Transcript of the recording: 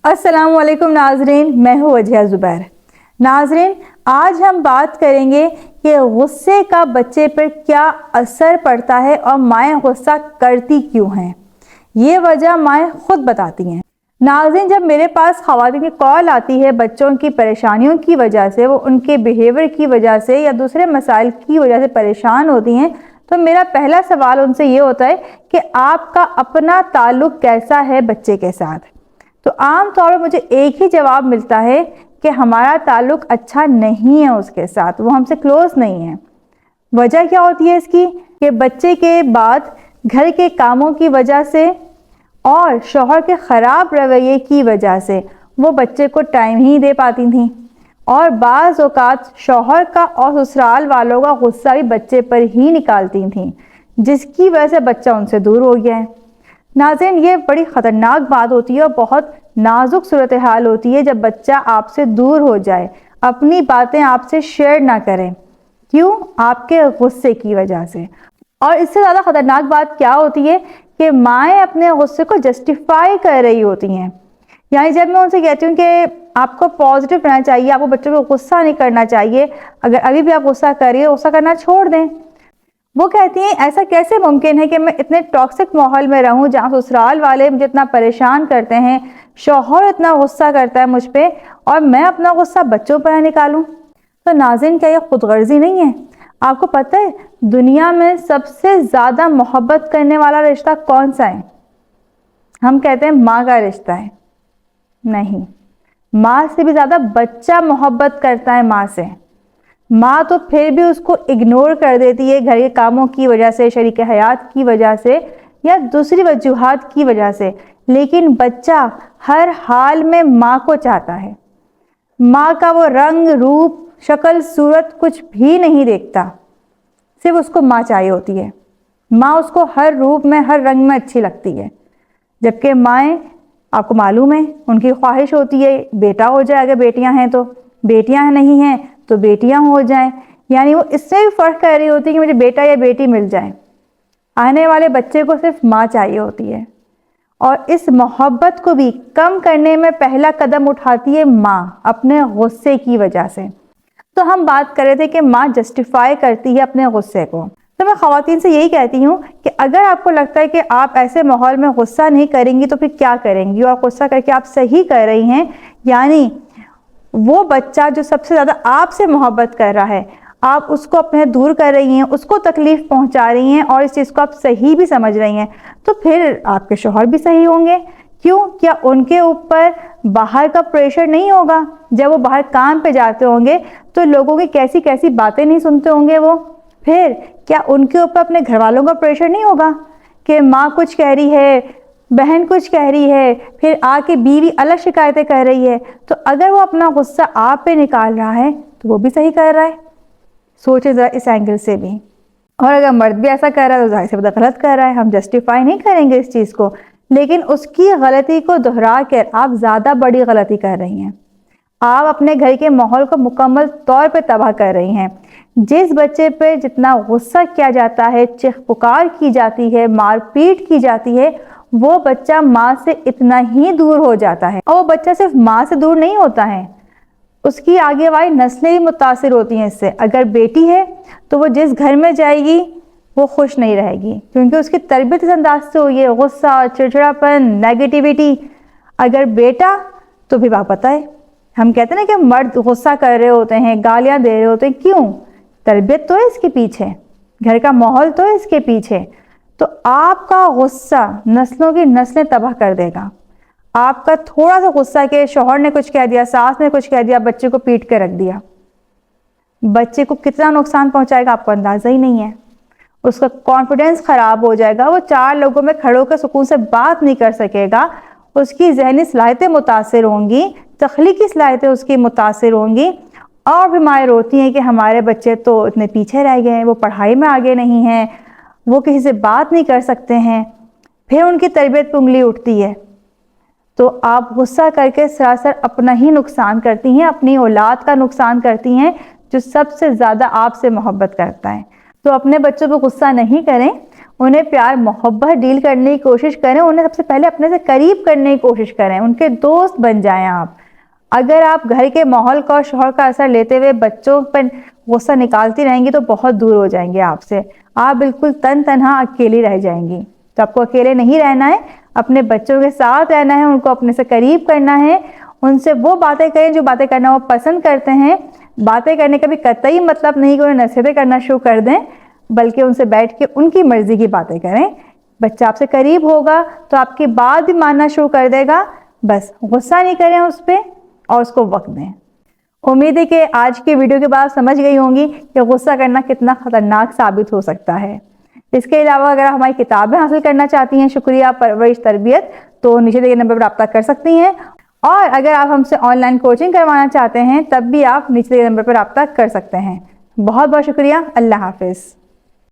अस्सलाम वालेकुम नाजरीन, मैं हूँ वजिया ज़ुबैर। नाजरीन, आज हम बात करेंगे कि गुस्से का बच्चे पर क्या असर पड़ता है और माएँ गुस्सा करती क्यों हैं। ये वजह माएँ खुद बताती हैं। नाज़रीन, जब मेरे पास ख़वातीन की कॉल आती है बच्चों की परेशानियों की वजह से, वो उनके बिहेवियर की वजह से या दूसरे मसाइल की वजह से परेशान होती हैं, तो मेरा पहला सवाल उनसे ये होता है कि आपका अपना ताल्लुक़ कैसा है बच्चे के साथ। तो आम तौर पर मुझे एक ही जवाब मिलता है कि हमारा ताल्लुक़ अच्छा नहीं है उसके साथ, वो हमसे क्लोज़ नहीं है। वजह क्या होती है इसकी कि बच्चे के बाद घर के कामों की वजह से और शौहर के ख़राब रवैये की वजह से वो बच्चे को टाइम ही दे पाती थी, और बाज़ औक़ात शौहर का और ससुराल वालों का गुस्सा भी बच्चे पर ही निकालती थी, जिसकी वजह से बच्चा उनसे दूर हो गया है। नाज़रीन, ये बड़ी ख़तरनाक बात होती है और बहुत नाजुक सूरत हाल होती है जब बच्चा आपसे दूर हो जाए, अपनी बातें आपसे शेयर ना करें। क्यों? आपके गुस्से की वजह से। और इससे ज़्यादा ख़तरनाक बात क्या होती है कि माएँ अपने गुस्से को जस्टिफाई कर रही होती हैं। यानी जब मैं उनसे कहती हूँ कि आपको पॉजिटिव रहना चाहिए, आपको बच्चों को गुस्सा नहीं करना चाहिए, अगर अभी भी आप गुस्सा करिए, गुस्सा करना छोड़ दें, वो कहती हैं ऐसा कैसे मुमकिन है कि मैं इतने टॉक्सिक माहौल में रहूं जहां ससुराल वाले मुझे इतना परेशान करते हैं, शौहर इतना गुस्सा करता है मुझ पे, और मैं अपना गुस्सा बच्चों पर निकालूं। तो नाज़रीन, क्या ये खुदगर्जी नहीं है? आपको पता है दुनिया में सबसे ज़्यादा मोहब्बत करने वाला रिश्ता कौन सा है? हम कहते हैं माँ का रिश्ता है। नहीं, माँ से भी ज़्यादा बच्चा मोहब्बत करता है माँ से। माँ तो फिर भी उसको इग्नोर कर देती है घर के कामों की वजह से, शरीक हयात की वजह से या दूसरी वजूहात की वजह से, लेकिन बच्चा हर हाल में माँ को चाहता है। माँ का वो रंग रूप शक्ल सूरत कुछ भी नहीं देखता, सिर्फ उसको माँ चाहिए होती है। माँ उसको हर रूप में, हर रंग में अच्छी लगती है। जबकि माएँ, आपको मालूम है, उनकी ख्वाहिश होती है बेटा हो जाए, अगर बेटियां हैं तो, बेटियां नहीं हैं तो बेटियां हो जाएं। यानी वो इससे भी फ़र्क कर रही होती है कि मुझे बेटा या बेटी मिल जाए। आने वाले बच्चे को सिर्फ माँ चाहिए होती है, और इस मोहब्बत को भी कम करने में पहला कदम उठाती है माँ, अपने गुस्से की वजह से। तो हम बात कर रहे थे कि माँ जस्टिफाई करती है अपने गुस्से को। तो मैं ख़वातीन से यही कहती हूँ कि अगर आपको लगता है कि आप ऐसे माहौल में गुस्सा नहीं करेंगी तो फिर क्या करेंगी, और गुस्सा करके आप सही कर रही हैं, यानी वो बच्चा जो सबसे ज़्यादा आपसे मोहब्बत कर रहा है, आप उसको अपने दूर कर रही हैं, उसको तकलीफ़ पहुंचा रही हैं, और इस चीज़ को आप सही भी समझ रही हैं, तो फिर आपके शौहर भी सही होंगे। क्यों? क्या उनके ऊपर बाहर का प्रेशर नहीं होगा? जब वो बाहर काम पे जाते होंगे तो लोगों की कैसी कैसी बातें नहीं सुनते होंगे वो? फिर क्या उनके ऊपर अपने घर वालों का प्रेशर नहीं होगा कि माँ कुछ कह रही है, बहन कुछ कह रही है, फिर आके बीवी अलग शिकायतें कर रही है? तो अगर वो अपना गुस्सा आप पे निकाल रहा है तो वो भी सही कर रहा है। सोचे ज़रा इस एंगल से भी। और अगर मर्द भी ऐसा कर रहा है तो जाहिर सी बात गलत कर रहा है। हम जस्टिफाई नहीं करेंगे इस चीज़ को, लेकिन उसकी गलती को दोहरा कर आप ज़्यादा बड़ी गलती कर रही हैं। आप अपने घर के माहौल को मुकम्मल तौर पे तबाह कर रही हैं। जिस बच्चे पे जितना गुस्सा किया जाता है, चीख पुकार की जाती है, मारपीट की जाती है, वो बच्चा माँ से इतना ही दूर हो जाता है। और वो बच्चा सिर्फ माँ से दूर नहीं होता है, उसकी आगे वाली नस्लें भी मुतासिर होती हैं इससे। अगर बेटी है तो वो जिस घर में जाएगी वो खुश नहीं रहेगी, क्योंकि उसकी तरबियत इस अंदाज से हुई है, गुस्सा, चिड़चिड़ापन, नेगेटिविटी। अगर बेटा तो भी बात पता है, हम कहते हैं ना कि मर्द गुस्सा कर रहे होते हैं, गालियां दे रहे होते हैं, क्यों? तरबियत तो है इसके पीछे, घर का माहौल तो है इसके पीछे। तो आपका गुस्सा नस्लों की नस्लें तबाह कर देगा। आपका थोड़ा सा गुस्सा कि शौहर ने कुछ कह दिया, सास ने कुछ कह दिया, बच्चे को पीट के रख दिया, बच्चे को कितना नुकसान पहुंचाएगा आपको अंदाजा ही नहीं है। उसका कॉन्फिडेंस खराब हो जाएगा, वो 4 लोगों में खड़े होकर सुकून से बात नहीं कर सकेगा, उसकी जहनी सलाहियतें मुतासिर होंगी, तख्लीकी सलाहियतें उसकी मुतासिर होंगी। और भी माएँ रोती हैं कि हमारे बच्चे तो इतने पीछे रह गए हैं, वो पढ़ाई में आगे नहीं हैं, वो किसी से बात नहीं कर सकते हैं, फिर उनकी तरबियत पे उंगली उठती है। तो आप गुस्सा करके सरासर अपना ही नुकसान करती हैं, अपनी औलाद का नुकसान करती हैं जो सबसे ज़्यादा आपसे मोहब्बत करता है। तो अपने बच्चों पर गुस्सा नहीं करें, انہیں پیار محبت ڈیل کرنے کی کوشش کریں, انہیں سب سے پہلے اپنے سے قریب کرنے کی کوشش کریں, ان کے دوست بن جائیں آپ. اگر آپ گھر کے ماحول کا اور شوہر کا اثر لیتے ہوئے بچوں پر غصہ نکالتی رہیں گی تو بہت دور ہو جائیں گے آپ سے, آپ بالکل تنہا اکیلی رہ جائیں گی. تو آپ کو اکیلے نہیں رہنا ہے, اپنے بچوں کے ساتھ رہنا ہے, ان کو اپنے سے قریب کرنا ہے, ان سے وہ باتیں کریں جو باتیں کرنا وہ پسند کرتے ہیں. باتیں کرنے کا بھی قطعی مطلب نہیں کہ انہیں نصیحتیں کرنا شروع کر دیں, بلکہ ان سے بیٹھ کے ان کی مرضی کی باتیں کریں. بچہ آپ سے قریب ہوگا تو آپ کی بات بھی ماننا شروع کر دے گا. بس غصہ نہیں کریں اس پہ اور اس کو وقت دیں. امید ہے کہ آج کی ویڈیو کے بعد سمجھ گئی ہوں گی کہ غصہ کرنا کتنا خطرناک ثابت ہو سکتا ہے. اس کے علاوہ اگر آپ ہماری کتابیں حاصل کرنا چاہتی ہیں شکریہ پرورش تربیت, تو نیچے دیے نمبر پر رابطہ کر سکتی ہیں. اور اگر آپ ہم سے آن لائن کوچنگ کروانا چاہتے ہیں تب بھی آپ نیچے دیے نمبر پر رابطہ کر سکتے ہیں. بہت بہت شکریہ. اللہ حافظ.